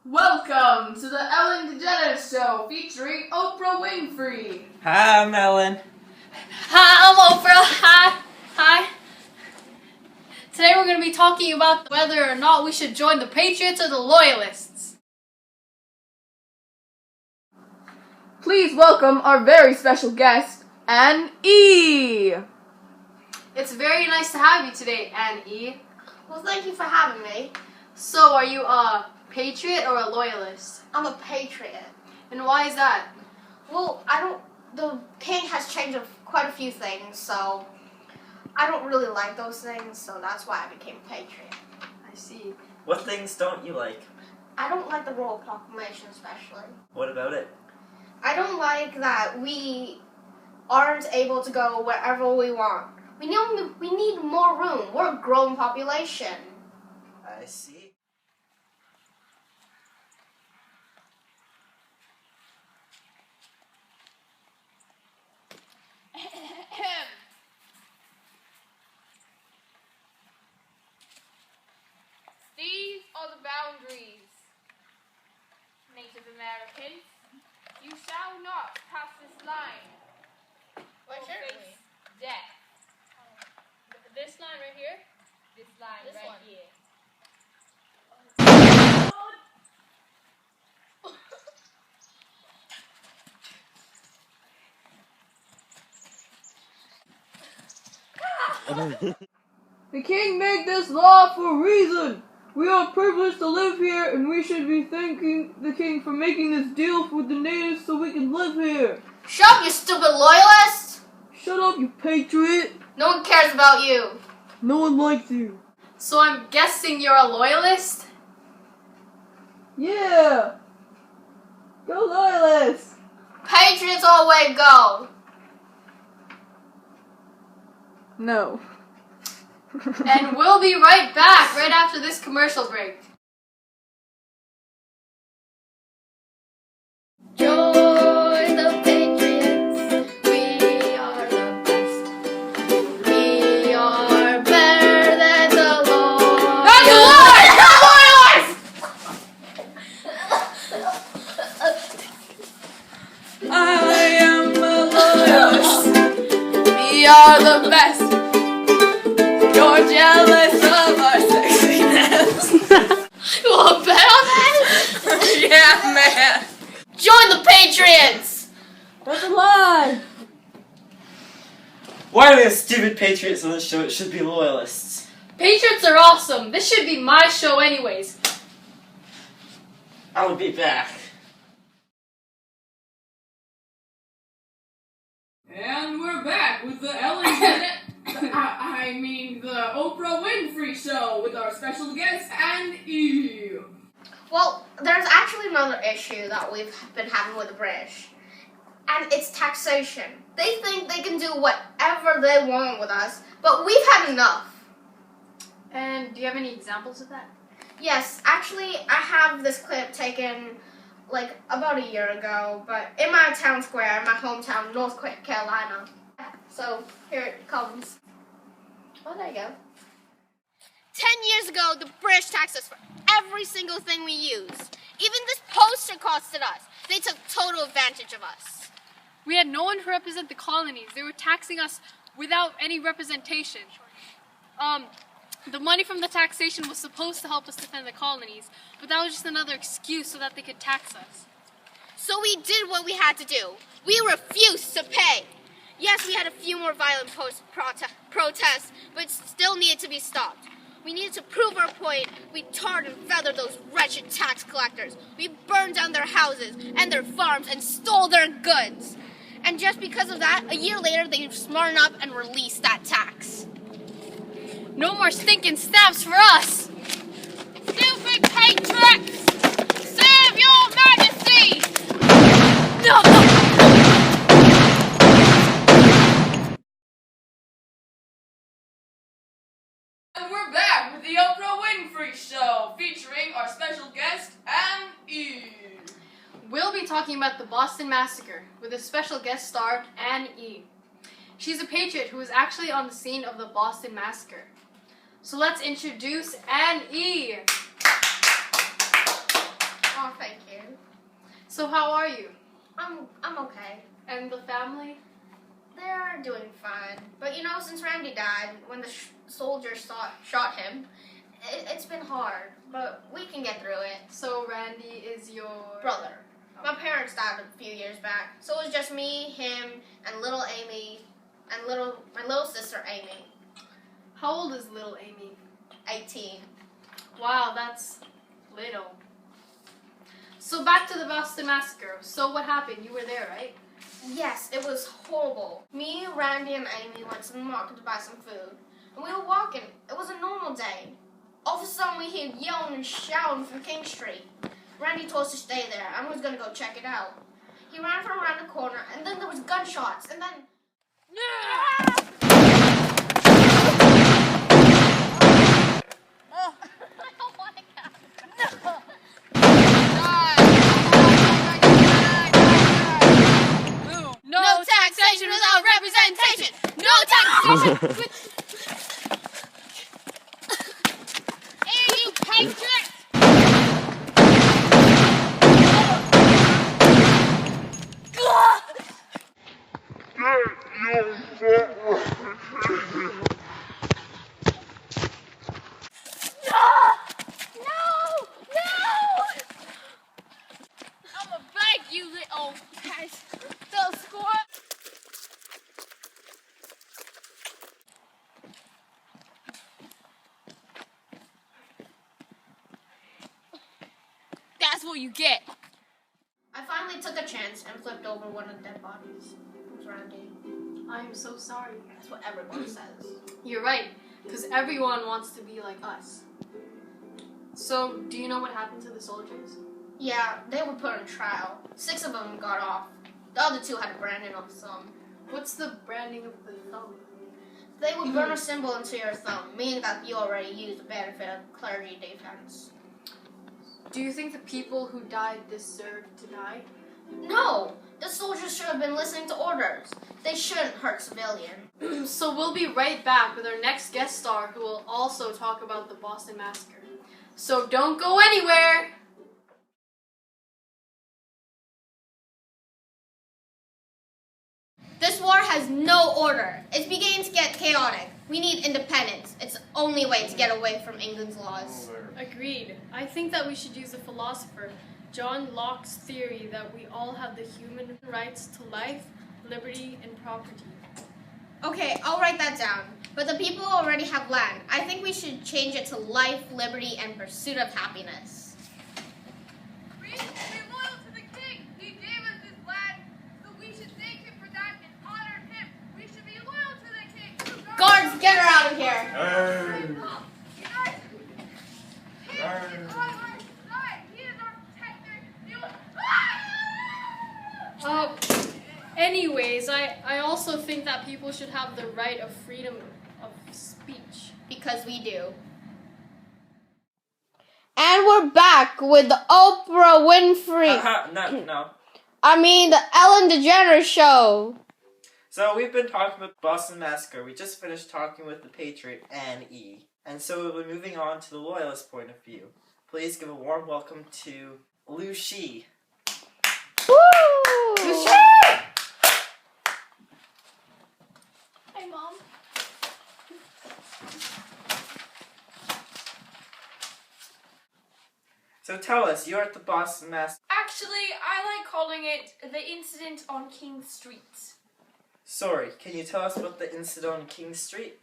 Welcome to the Ellen DeGeneres Show featuring Oprah Winfrey. Hi, I'm Ellen. Hi, I'm Oprah. Hi. Today we're going to be talking about whether or not we should join the Patriots or the Loyalists. Please welcome our very special guest, Anne E. It's very nice to have you today, Anne E. Well, thank you for having me. So, are you a Patriot or a Loyalist? I'm a patriot. And why is that? Well, the king has changed quite a few things, so I don't really like those things, so that's why I became a patriot. I see. What things don't you like? I don't like the royal proclamation especially. What about it? I don't like that we aren't able to go wherever we want. We need more room. We're a growing population. I see. These are the boundaries. Native Americans, you shall not pass this line. Why or shouldn't face death. This line right here? This line This right one. here. The king made this law for a reason. We are privileged to live here, and we should be thanking the king for making this deal with the natives so we can live here. Shut up, you stupid loyalist! Shut up, you patriot. No one cares about you. No one likes you. So I'm guessing you're a Loyalist? Yeah. Go loyalists. Patriots all the way go. No. And we'll be right back right after this commercial break. Join the Patriots. We are the best. We are better than the Loyalists. That's a lie! I am a loyalist. We are the best. You're jealous of our sexiness. You want to bet on that? Yeah, man. Join the Patriots! That's a lie. Why are there stupid patriots on this show? It should be loyalists. Patriots are awesome. This should be my show anyways. I'll be back. And we're back with the the Oprah Winfrey Show with our special guest, Anne E. Well, there's actually another issue that we've been having with the British, and it's taxation. They think they can do whatever they want with us, but we've had enough. And do you have any examples of that? Yes, actually, I have this clip taken like about a year ago, but in my town square, in my hometown, North Carolina. So here it comes. Oh, there you go. 10 years ago, the British taxed us for every single thing we used. Even this poster costed us. They took total advantage of us. We had no one to represent the colonies. They were taxing us without any representation. The money from the taxation was supposed to help us defend the colonies, but that was just another excuse so that they could tax us. So we did what we had to do. We refused to pay. Yes, we had a few more violent protests, but it still needed to be stopped. We needed to prove our point. We tarred and feathered those wretched tax collectors. We burned down their houses and their farms and stole their goods. And just because of that, a year later, they smartened up and released that tax. No more stinking stamps for us! Stupid patriots! Serve your majesty! No! And we're back with the Oprah Winfrey Show featuring our special guest, Anne E. We'll be talking about the Boston Massacre with a special guest star, Anne E. She's a patriot who was actually on the scene of the Boston Massacre. So let's introduce Anne E. So how are you? I'm okay. And the family? They're doing fine. But you know, since Randy died, when the soldiers shot him, it's been hard. But we can get through it. So Randy is your... Brother. My parents died a few years back, so it was just me, him, and little Amy, and my little sister Amy. How old is little Amy? 18. Wow, that's little. So back to the Boston Massacre. So what happened? You were there, right? Yes, it was horrible. Me, Randy, and Amy went to the market to buy some food, and we were walking. It was a normal day. All of a sudden, we heard yelling and shouting from King Street. Randy told us to stay there. I was going to go check it out. He ran from around the corner, and then there was gunshots, and then... No taxation without representation! No taxation! Hey, you patriots! I'm a beg you, little guys. Little squirrel. That's what you get. I finally took a chance and flipped over one of the dead bodies. It was Randy. I'm so sorry. That's what everyone says. You're right, because everyone wants to be like us. So, do you know what happened to the soldiers? Yeah, they were put on trial. 6 of them got off. The other 2 had a branding on the thumb. What's the branding of the thumb? They would burn a symbol into your thumb, meaning that you already used the benefit of clergy defense. Do you think the people who died deserve to die? No! The soldiers should have been listening to orders. They shouldn't hurt civilians. So we'll be right back with our next guest star who will also talk about the Boston Massacre. So don't go anywhere! This war has no order. It's beginning to get chaotic. We need independence. It's the only way to get away from England's laws. Agreed. I think that we should use the philosopher John Locke's theory that we all have the human rights to life, liberty, and property. Okay, I'll write that down. But the people already have land. I think we should change it to life, liberty, and pursuit of happiness. We should be loyal to the king. He gave us this land, so we should thank him for that and honor him. We should be loyal to the king. Guards, get her out of here. United. He is on our side. He is our protector. He will... Anyways, I also think that people should have the right of freedom of speech. Because we do. And we're back with the Oprah Winfrey. No. I mean, the Ellen DeGeneres show. So we've been talking about the Boston Massacre. We just finished talking with the patriot, Anne E. And so we're moving on to the loyalist point of view. Please give a warm welcome to Lu Shi. Woo! Hey, Mom. So tell us, you're at the Boston Massacre. Actually, I like calling it the incident on King Street. Sorry, can you tell us about the incident on King Street?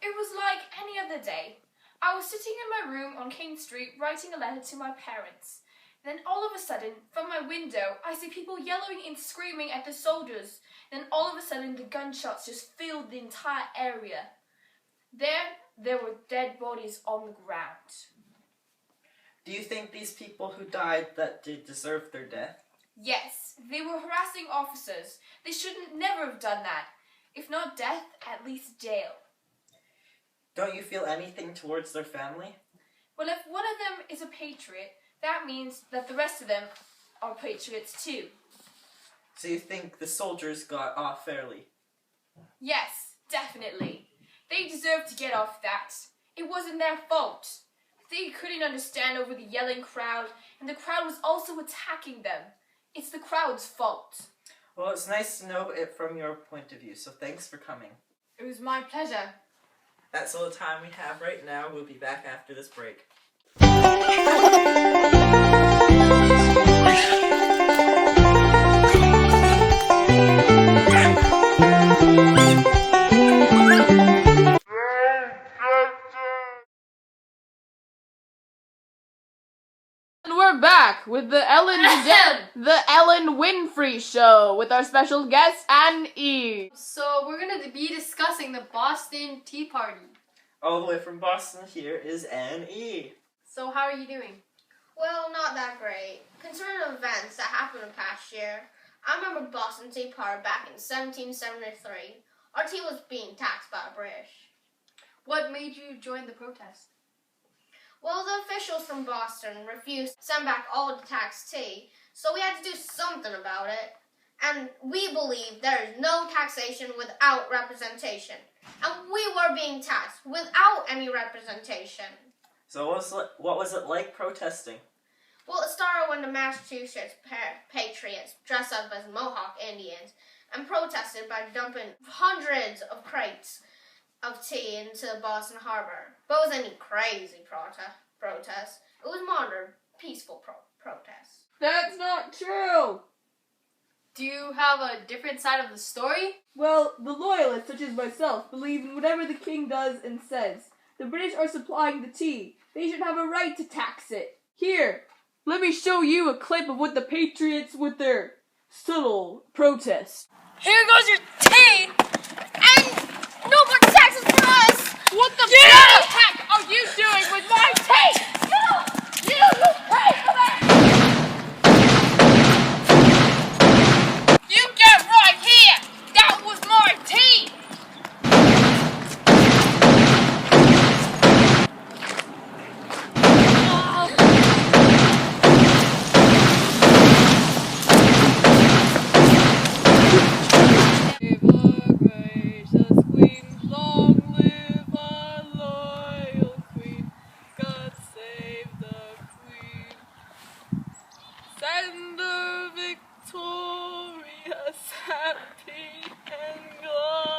It was like any other day. I was sitting in my room on King Street writing a letter to my parents. Then all of a sudden, from my window, I see people yelling and screaming at the soldiers. Then all of a sudden, the gunshots just filled the entire area. There were dead bodies on the ground. Do you think these people who died that they deserve their death? Yes, they were harassing officers. They shouldn't never have done that. If not death, at least jail. Don't you feel anything towards their family? Well, if one of them is a patriot, that means that the rest of them are patriots too. So you think the soldiers got off fairly? Yes, definitely. They deserve to get off that. It wasn't their fault. They couldn't understand over the yelling crowd, and the crowd was also attacking them. It's the crowd's fault. Well, it's nice to know it from your point of view, so thanks for coming. It was my pleasure. That's all the time we have right now. We'll be back after this break. And we're back with the Ellen Winfrey show with our special guest Anne E. So we're going to be discussing the Boston Tea Party. All the way from Boston, here is N.E. So how are you doing? Well, not that great. Concerning events that happened the past year, I remember Boston Tea Party back in 1773. Our tea was being taxed by the British. What made you join the protest? Well, the officials from Boston refused to send back all the taxed tea, so we had to do something about it. And we believe there is no taxation without representation. And we were being taxed without any representation. So what was it like protesting? Well, it started when the Massachusetts patriots dressed up as Mohawk Indians and protested by dumping hundreds of crates of tea into the Boston Harbor. But it was any crazy protest. It was modern, peaceful protest. That's not true! Do you have a different side of the story? Well, the loyalists, such as myself, believe in whatever the king does and says. The British are supplying the tea. They should have a right to tax it. Here, let me show you a clip of what the patriots with their subtle protest. Here goes your tea! And no more taxes for us! What the heck are you doing with my tea? You pay for that! You get right here! That was my tea! Save the gracious queen, long live our loyal queen. God save the queen. Send her victorious, happy and glad.